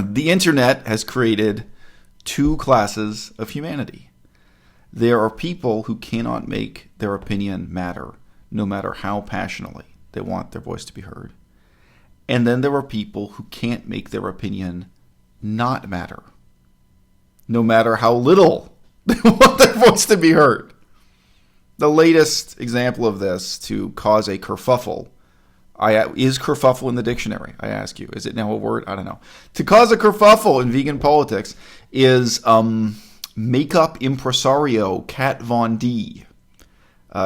The internet has created two classes of humanity. There are people who cannot make their opinion matter, no matter how passionately they want their voice to be heard. And then there are people who can't make their opinion not matter, no matter how little they want their voice to be heard. The latest example of this to cause a kerfuffle, is kerfuffle in the dictionary, I ask you? Is it now a word? I don't know. To cause a kerfuffle in vegan politics is makeup impresario Kat Von D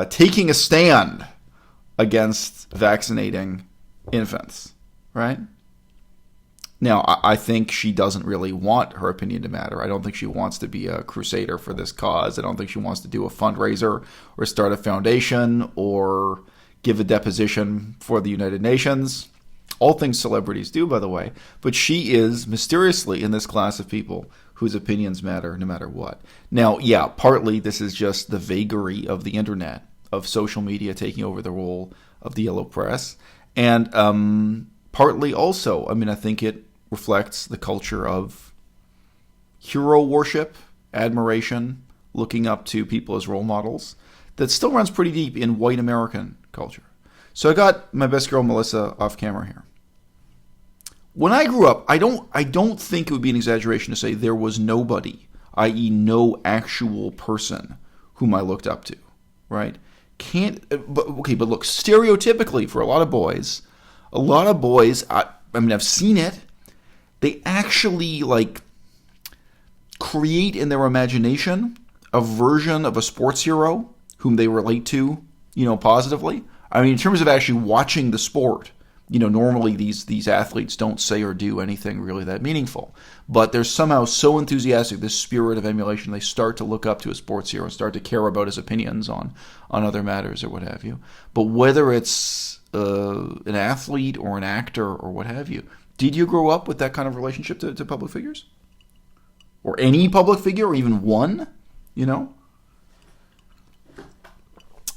taking a stand against vaccinating infants, right? Now, I think she doesn't really want her opinion to matter. I don't think she wants to be a crusader for this cause. I don't think she wants to do a fundraiser or start a foundation or give a deposition for the United Nations. All things celebrities do, by the way. But she is mysteriously in this class of people whose opinions matter no matter what. Now, yeah, partly this is just the vagary of the internet, of social media taking over the role of the yellow press. And partly also, I think it reflects the culture of hero worship, admiration, looking up to people as role models that still runs pretty deep in white American culture. So I got my best girl Melissa off camera here. When I grew up, I don't think it would be an exaggeration to say there was nobody, i.e. no actual person whom I looked up to, right? But look, stereotypically for a lot of boys, I've seen it, they actually create in their imagination a version of a sports hero whom they relate to, positively. In terms of actually watching the sport, normally these athletes don't say or do anything really that meaningful. But they're somehow so enthusiastic, this spirit of emulation, they start to look up to a sports hero and start to care about his opinions on other matters or what have you. But whether it's an athlete or an actor or what have you, did you grow up with that kind of relationship to public figures? Or any public figure, or even one?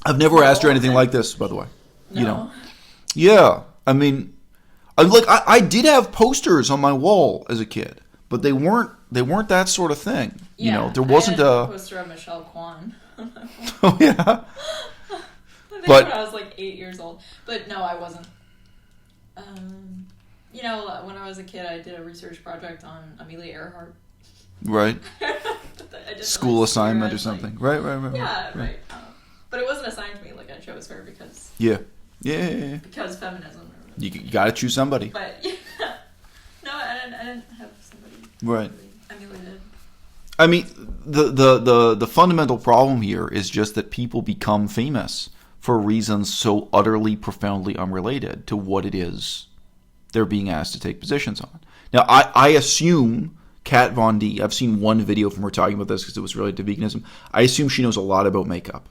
I've never asked her anything like this, by the way. No. Yeah. I did have posters on my wall as a kid, but they weren't that sort of thing. Yeah, there wasn't a poster of Michelle Kwan. Oh yeah. I think when I was 8 years old. But no, I wasn't. When I was a kid, I did a research project on Amelia Earhart. Right. School assignment or something. Right. Yeah, right. But it wasn't assigned to me. I chose her because... Yeah. Because feminism. You got to choose somebody. But, yeah. No, I didn't have somebody... Right. Emulated. The fundamental problem here is just that people become famous for reasons so utterly, profoundly unrelated to what it is they're being asked to take positions on. Now, I assume Kat Von D, I've seen one video from her talking about this because it was related to veganism. I assume she knows a lot about makeup.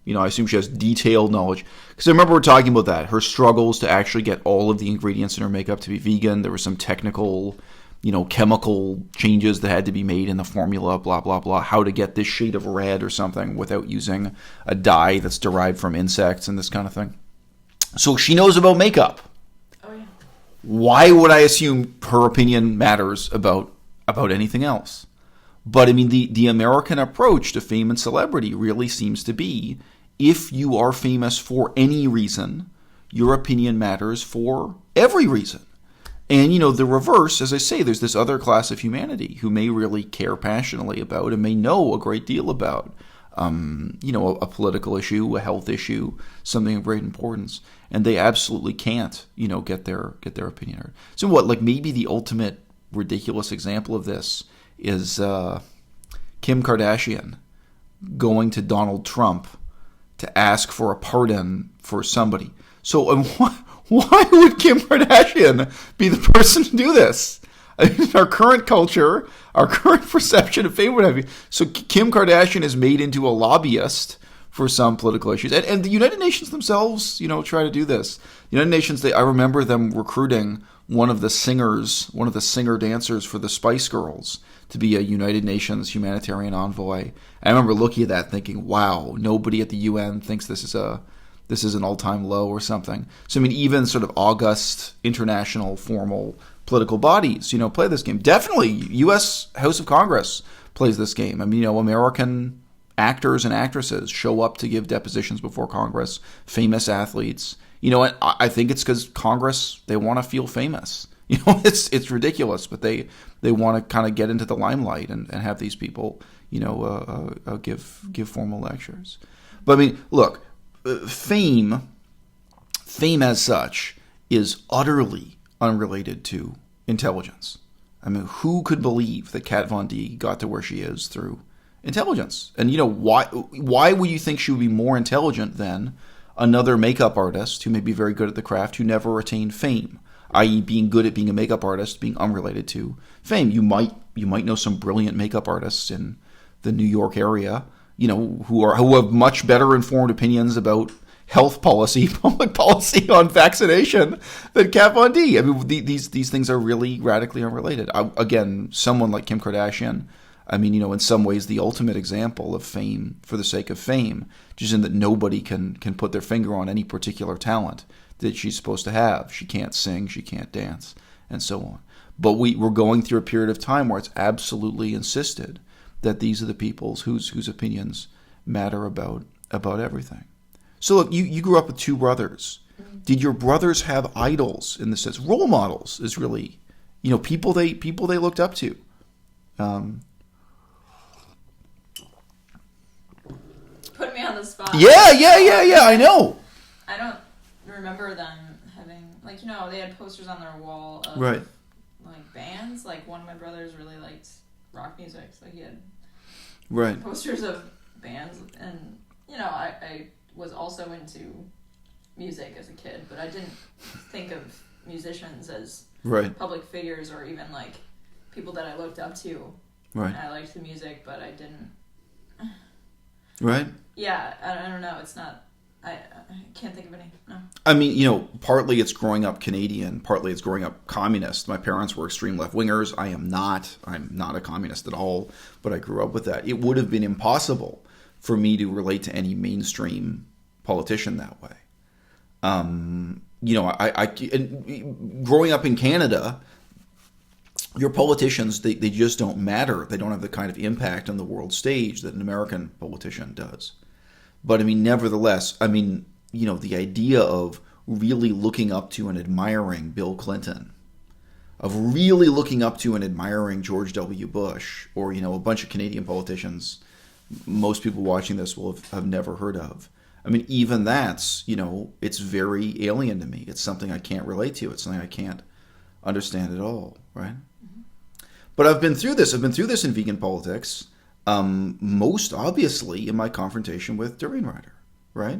I assume she has detailed knowledge. Because I remember her talking about that, her struggles to actually get all of the ingredients in her makeup to be vegan. There were some technical, chemical changes that had to be made in the formula, blah, blah, blah. How to get this shade of red or something without using a dye that's derived from insects and this kind of thing. So she knows about makeup. Oh, yeah. Why would I assume her opinion matters about anything else? But the American approach to fame and celebrity really seems to be, if you are famous for any reason, your opinion matters for every reason. And, the reverse, as I say, there's this other class of humanity who may really care passionately about and may know a great deal about, a political issue, a health issue, something of great importance. And they absolutely can't, get their opinion heard. So maybe the ultimate ridiculous example of this is Kim Kardashian going to Donald Trump to ask for a pardon for somebody. So why would Kim Kardashian be the person to do this? Our current culture, our current perception of fame, what have you. So Kim Kardashian is made into a lobbyist for some political issues. And the United Nations themselves, try to do this. The United Nations, I remember them recruiting one of the singer-dancers for the Spice Girls to be a United Nations humanitarian envoy. I remember looking at that thinking, wow, nobody at the UN thinks this is an all-time low or something. So even sort of august international formal political bodies, play this game. Definitely, U.S. House of Congress plays this game. I mean, American actors and actresses show up to give depositions before Congress, famous athletes. I think it's because Congress, they want to feel famous. It's ridiculous, but they want to kind of get into the limelight and have these people, give formal lectures. But I mean, look, fame as such is utterly unrelated to intelligence. I mean, who could believe that Kat Von D got to where she is through intelligence? And why would you think she would be more intelligent than another makeup artist who may be very good at the craft who never attained fame, i.e. being good at being a makeup artist, being unrelated to fame? You might know some brilliant makeup artists in the New York area, who have much better informed opinions about health policy, public policy on vaccination than Kat Von D. I mean, these things are really radically unrelated. Again, someone like Kim Kardashian, I mean, in some ways the ultimate example of fame for the sake of fame, just in that nobody can put their finger on any particular talent that she's supposed to have. She can't sing, she can't dance, and so on. But we're going through a period of time where it's absolutely insisted that these are the peoples whose opinions matter about everything. So look, you grew up with two brothers. Did your brothers have idols in the sense? Role models is really, people they looked up to. Put me on the spot. Yeah, I know. I don't remember them having, they had posters on their wall of, right, bands. One of my brothers really liked rock music, so he had posters of bands. And, I was also into music as a kid, but I didn't think of musicians as public figures or even, people that I looked up to. Right. I liked the music, but I didn't... Right. Yeah, I don't know. It's not... I can't think of any. No. I mean, partly it's growing up Canadian, partly it's growing up communist. My parents were extreme left-wingers. I'm not a communist at all, but I grew up with that. It would have been impossible for me to relate to any mainstream politician that way. Growing up in Canada, your politicians, they just don't matter. They don't have the kind of impact on the world stage that an American politician does. But I mean, nevertheless, the idea of really looking up to and admiring Bill Clinton, of really looking up to and admiring George W. Bush, or, a bunch of Canadian politicians most people watching this will have never heard of. I mean, even that's, it's very alien to me. It's something I can't relate to. It's something I can't understand at all, right? Mm-hmm. But I've been through this. I've been through this in vegan politics, most obviously in my confrontation with Durian Rider, right?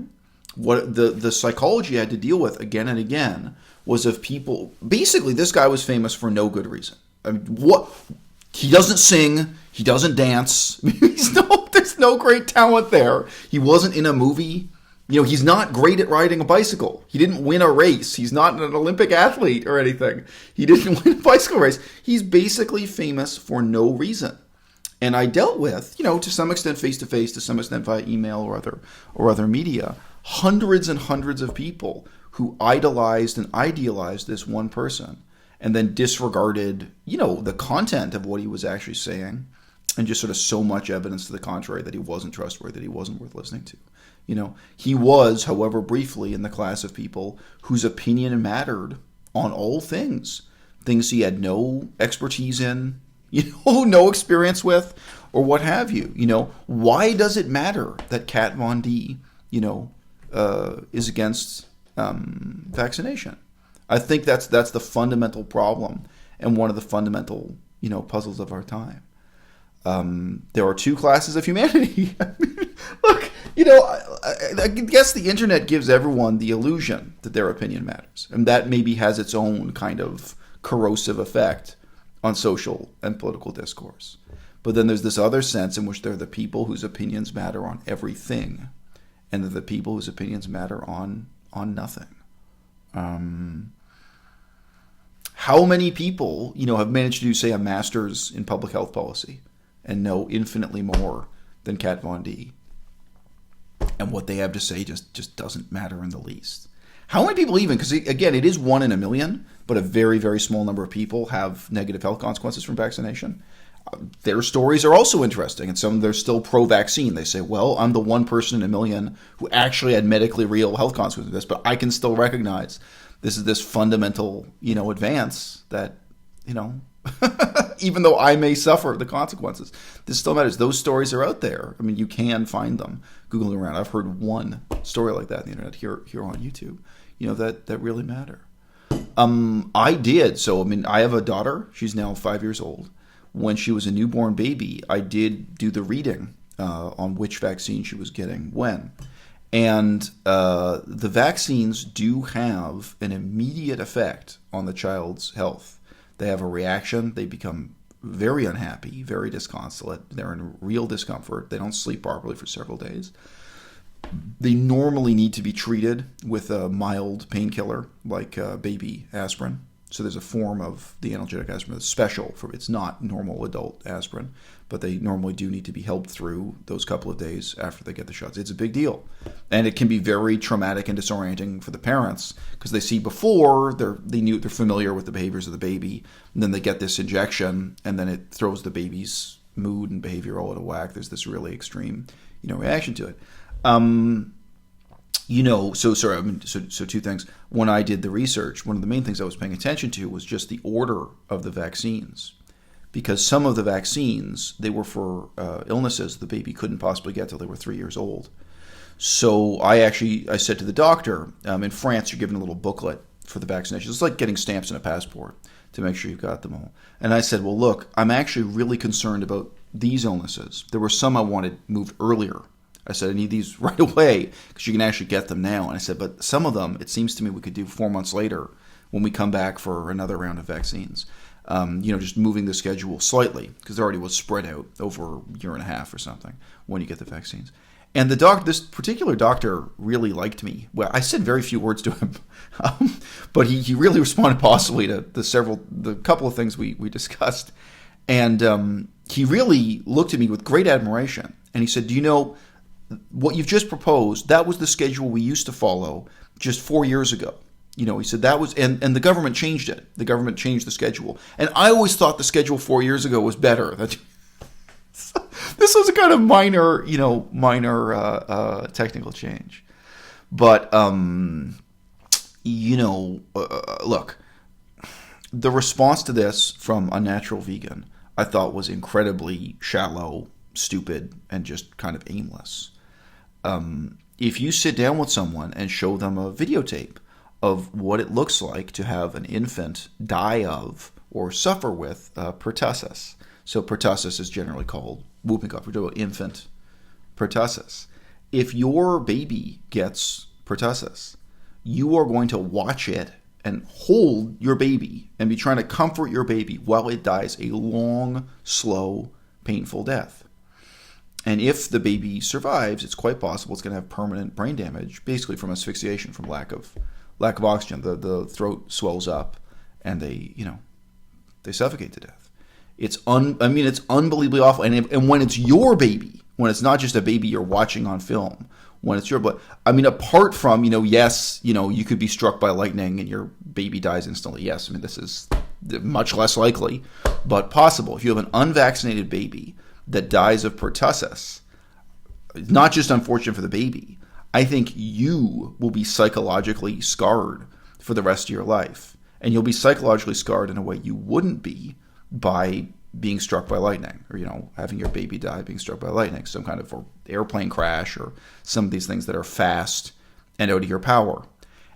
What the psychology I had to deal with again and again was of people. Basically, this guy was famous for no good reason. I mean, he doesn't sing, he doesn't dance. There's no great talent there. He wasn't in a movie. He's not great at riding a bicycle. He didn't win a race. He's not an Olympic athlete or anything. He didn't win a bicycle race. He's basically famous for no reason. And I dealt with, to some extent face-to-face, to some extent via email or other media, hundreds and hundreds of people who idolized and idealized this one person and then disregarded, the content of what he was actually saying and just sort of so much evidence to the contrary that he wasn't trustworthy, that he wasn't worth listening to. He was, however briefly, in the class of people whose opinion mattered on all things he had no expertise in, no experience with, or what have you. Why does it matter that Kat Von D, is against vaccination? I think that's the fundamental problem and one of the fundamental, puzzles of our time. There are two classes of humanity. Look, I guess the internet gives everyone the illusion that their opinion matters, and that maybe has its own kind of corrosive effect on social and political discourse. But then there's this other sense in which they're the people whose opinions matter on everything, and they're the people whose opinions matter on nothing. How many people, have managed to do, say, a master's in public health policy and know infinitely more than Kat Von D? And what they have to say just doesn't matter in the least. How many people even, because again, it is 1 in a million, but a very, very small number of people have negative health consequences from vaccination. Their stories are also interesting, and some they're still pro-vaccine. They say, well, I'm the 1 person in a million who actually had medically real health consequences of this, but I can still recognize this is this fundamental, advance that, even though I may suffer the consequences, this still matters. Those stories are out there. I mean, you can find them Googling around. I've heard one story like that on the internet here on YouTube, that really matter. I did. So, I have a daughter. She's now 5 years old. When she was a newborn baby, I did do the reading on which vaccine she was getting when. And the vaccines do have an immediate effect on the child's health. They have a reaction. They become very unhappy, very disconsolate. They're in real discomfort. They don't sleep properly for several days. They normally need to be treated with a mild painkiller like baby aspirin. So there's a form of the analgesic aspirin that's special for it's not normal adult aspirin, but they normally do need to be helped through those couple of days after they get the shots. It's a big deal, and it can be very traumatic and disorienting for the parents because they see before they're familiar with the behaviors of the baby, and then they get this injection, and then it throws the baby's mood and behavior all out of whack. There's this really extreme, reaction to it. So 2 things. When I did the research, one of the main things I was paying attention to was just the order of the vaccines. Because some of the vaccines, they were for illnesses the baby couldn't possibly get till they were 3 years old. So I said to the doctor, in France, you're given a little booklet for the vaccination. It's like getting stamps in a passport to make sure you've got them all. And I said, well, look, I'm actually really concerned about these illnesses. There were some I wanted moved earlier. I said, I need these right away because you can actually get them now. And I said, but some of them, it seems to me we could do 4 months later when we come back for another round of vaccines. Just moving the schedule slightly because it already was spread out over a year and a half or something when you get the vaccines. And this particular doctor really liked me. Well, I said very few words to him, but he really responded positively to the couple of things we discussed. And he really looked at me with great admiration. And he said, do you know, what you've just proposed, that was the schedule we used to follow just 4 years ago. He said that was, and the government changed it. The government changed the schedule. And I always thought the schedule 4 years ago was better. This was a kind of minor technical change. But, look, the response to this from Unnatural Vegan, I thought was incredibly shallow, stupid, and just kind of aimless. If you sit down with someone and show them a videotape of what it looks like to have an infant die of or suffer with pertussis. So pertussis is generally called whooping cough. We're talking about infant pertussis. If your baby gets pertussis, you are going to watch it and hold your baby and be trying to comfort your baby while it dies a long, slow, painful death. And if the baby survives, it's quite possible it's going to have permanent brain damage, basically from asphyxiation, from lack of oxygen. The throat swells up, and they suffocate to death. It's unbelievably awful. And when it's your baby, when it's not just a baby you're watching on film, when it's your, but apart from yes, you could be struck by lightning and your baby dies instantly. Yes, this is much less likely, but possible. If you have an unvaccinated baby that dies of pertussis, not just unfortunate for the baby, I think you will be psychologically scarred for the rest of your life. And you'll be psychologically scarred in a way you wouldn't be by being struck by lightning or, having your baby die being struck by lightning, some kind of airplane crash or some of these things that are fast and out of your power.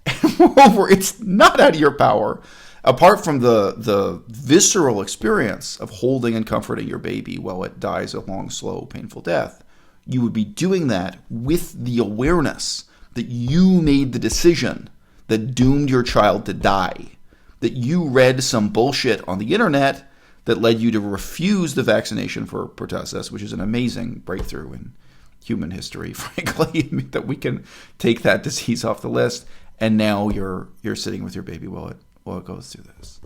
And moreover, it's not out of your power. Apart from the visceral experience of holding and comforting your baby while it dies a long, slow, painful death, you would be doing that with the awareness that you made the decision that doomed your child to die, that you read some bullshit on the internet that led you to refuse the vaccination for pertussis, which is an amazing breakthrough in human history, frankly, that we can take that disease off the list, and now you're sitting with your baby while it goes through this.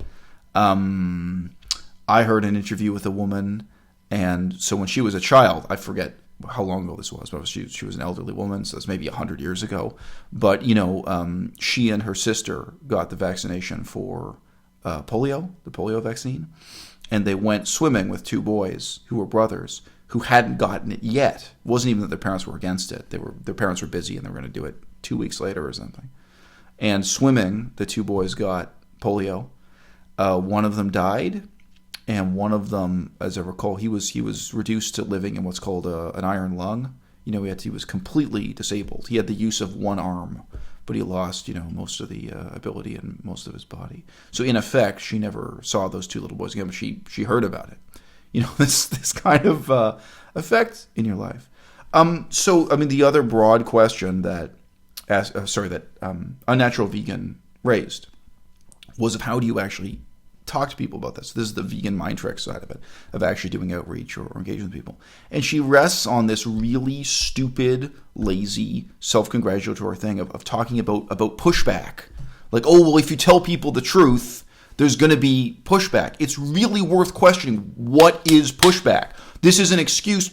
I heard an interview with a woman, and so when she was a child, I forget how long ago this was, but she was an elderly woman, so it's maybe 100 years ago. But, she and her sister got the vaccination for polio, the polio vaccine, and they went swimming with two boys who were brothers who hadn't gotten it yet. It wasn't even that their parents were against it. Their parents were busy and they were going to do it 2 weeks later or something. And swimming, the two boys got polio. One of them died, and one of them, as I recall, he was reduced to living in what's called an iron lung. He was completely disabled. He had the use of one arm, but he lost, most of the ability in most of his body. So in effect, she never saw those two little boys again, but she heard about it. This kind of effect in your life. The other broad question that Unnatural Vegan raised was of how do you actually talk to people about this. This is the vegan mind trick side of it, of actually doing outreach or engaging with people. And she rests on this really stupid, lazy, self-congratulatory thing of talking about pushback. Like, if you tell people the truth, there's going to be pushback. It's really worth questioning, what is pushback? This is an excuse.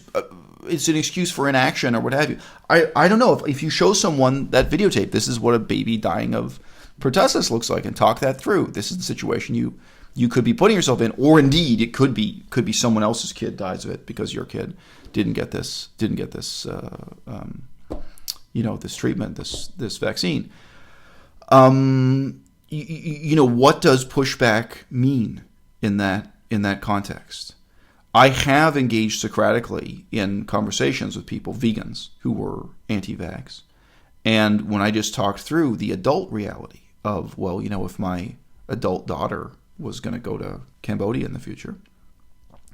It's an excuse for inaction or what have you. I don't know. If you show someone that videotape, this is what a baby dying of pertussis looks like, and talk that through. This is the situation you could be putting yourself in, or indeed it could be someone else's kid dies of it because your kid didn't get this this treatment, this vaccine. What does pushback mean in that context? I have engaged Socratically in conversations with people, vegans, who were anti-vax. And when I just talked through the adult reality of, if my adult daughter was going to go to Cambodia in the future,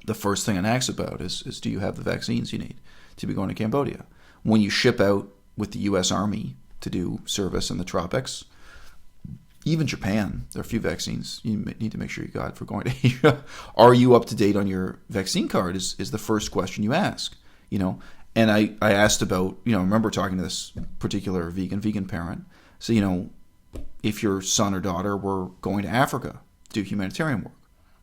the first thing I ask about is do you have the vaccines you need to be going to Cambodia? When you ship out with the U.S. Army to do service in the tropics, even Japan, there are a few vaccines you need to make sure you got for going to Asia. Are you up to date on your vaccine card is the first question you ask, And I asked about, I remember talking to this particular vegan parent. So, if your son or daughter were going to Africa to do humanitarian work,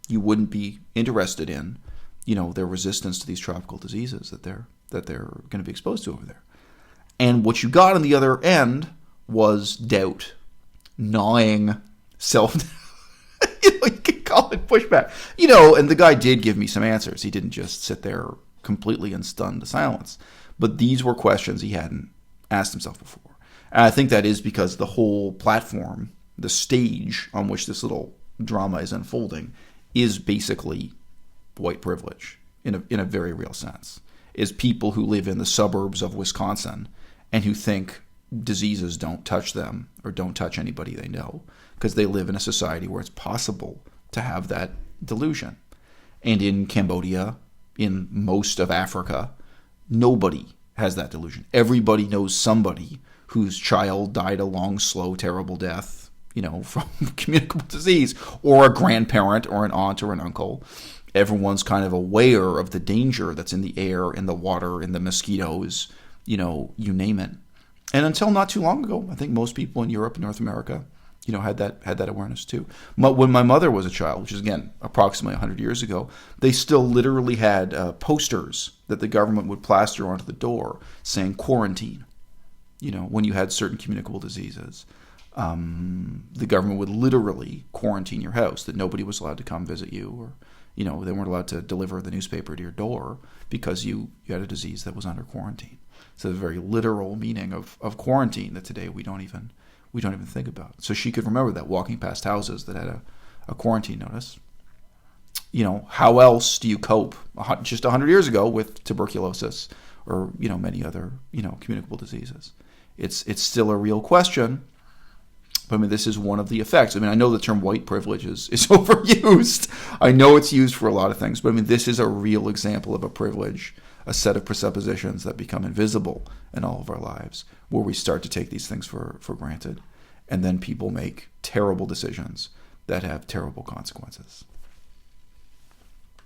you wouldn't be interested in, their resistance to these tropical diseases that they're going to be exposed to over there. And what you got on the other end was doubt. Gnawing self, you can call it pushback. And the guy did give me some answers. He didn't just sit there completely in stunned silence. But these were questions he hadn't asked himself before. And I think that is because the whole platform, the stage on which this little drama is unfolding, is basically white privilege in a very real sense. Is people who live in the suburbs of Wisconsin and who think diseases don't touch them or don't touch anybody they know because they live in a society where it's possible to have that delusion. And in Cambodia, in most of Africa, nobody has that delusion. Everybody knows somebody whose child died a long, slow, terrible death, from communicable disease, or a grandparent or an aunt or an uncle. Everyone's kind of aware of the danger that's in the air, in the water, in the mosquitoes, you name it. And until not too long ago, I think most people in Europe and North America, had that awareness too. When my mother was a child, which is again approximately 100 years ago, they still literally had posters that the government would plaster onto the door saying quarantine. When you had certain communicable diseases, the government would literally quarantine your house, that nobody was allowed to come visit you, or they weren't allowed to deliver the newspaper to your door because you had a disease that was under quarantine. So the very literal meaning of quarantine that today we don't even think about. So she could remember that, walking past houses that had a quarantine notice. How else do you cope just 100 years ago with tuberculosis or many other communicable diseases? It's still a real question. But this is one of the effects. I know the term white privilege is overused. I know it's used for a lot of things, but this is a real example of a privilege, a set of presuppositions that become invisible in all of our lives, where we start to take these things for granted, and then people make terrible decisions that have terrible consequences.